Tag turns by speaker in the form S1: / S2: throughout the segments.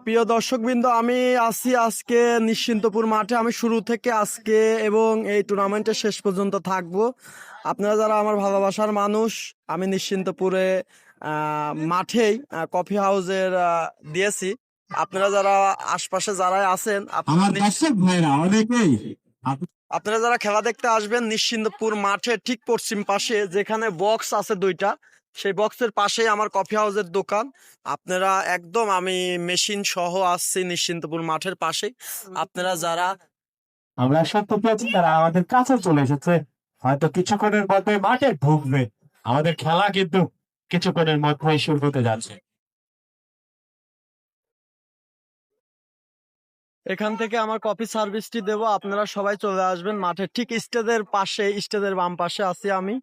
S1: প্রিয় দর্শকবৃন্দ, আমি আছি আজকে নিশ্চিন্তপুর মাঠে। আমি শুরু থেকে আজকে এবং এই টুর্নামেন্টের শেষ পর্যন্ত থাকবো। আপনারা যারা আমার ভালোবাসার মানুষ, আমি নিশ্চিন্তপুরে মাঠেই কফি হাউসের দিয়েছি। আপনারা যারা আশপাশে যারা আছেন, আপনারা যারা খেলা দেখতে আসবেন নিশ্চিন্তপুর মাঠে ঠিক পশ্চিম পাশে যেখানে বক্স আছে দুইটা, সেই বক্সের পাশেই আমার কফি হাউসের দোকান। আপনারা একদম, আমি মেশিন সহ আসছি নিশ্চিন্তপুর মাঠের পাশেই। আপনারা যারা
S2: আমরা সত্য পেয়েছি তারা আমাদের কাছে চলে এসেছে, হয়তো কিছুক্ষণের মধ্যে মাঠে ঢুকবে। আমাদের খেলা কিন্তু কিছুক্ষণের মধ্যেই শুরু হতে যাচ্ছে।
S1: এখান থেকে আমার কফি সার্ভিসটি দেব, আপনারা সবাই চলে আসবেন মাঠে। ঠিক স্টেজের পাশে, স্টেজের বাম পাশে আছি আমি,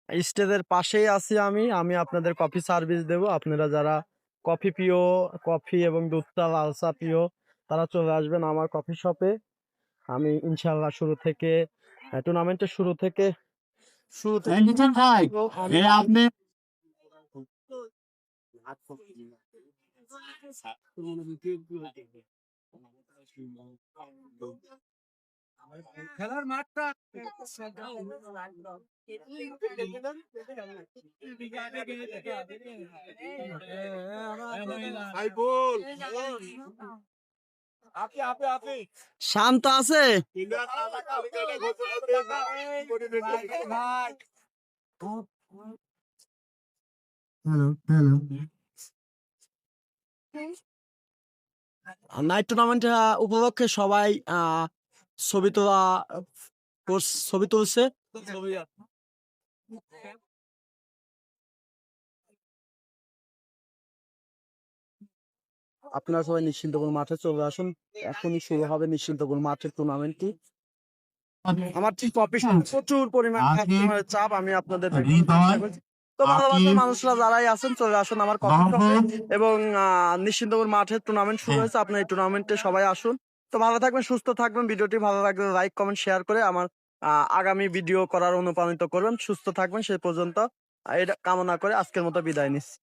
S1: স্টেজের পাশেই আছি আমি। আমি আপনাদের কফি সার্ভিস দেব। আপনারা যারা কফি প্রিয়, কফি এবং দুধ চা লাল চা প্রিয়, তারা চলে আসবেন আমার কফি শপে। আমি ইনশাল্লাহ শুরু থেকে, টুর্নামেন্টের শুরু থেকে
S2: ভাই, আপনি
S3: খেলার মাঠটা
S1: শান্ত আছে। নাইট টুর্নামেন্ট উপলক্ষে সবাই ছবি তোলা, ছবি তুলছে। আপনারা সবাই নিশ্চিন্তপুর মাঠে চলে আসুন, এখনই শুরু হবে নিশ্চিন্তপুর মাঠের টুর্নামেন্টটি। আমার ঠিক কপি প্রচুর পরিমাণ কাস্টমারের চাপ, আমি আপনাদের তো ভালোবাসার মানুষরা যারাই আছেন চলে আসুন আমার কফি শপে। এবং নিশ্চিন্তপুর মাঠের টুর্নামেন্ট শুরু হয়েছে, আপনার এই টুর্নামেন্টে সবাই আসুন। তো ভালো থাকবেন, সুস্থ থাকবেন। ভিডিওটি ভালো লাগলে লাইক কমেন্ট শেয়ার করে আমার আগামী ভিডিও করার অনুপ্রাণিত করবেন। সুস্থ থাকবেন, সেই পর্যন্ত এটা কামনা করে আজকের মতো বিদায় নিচ্ছি।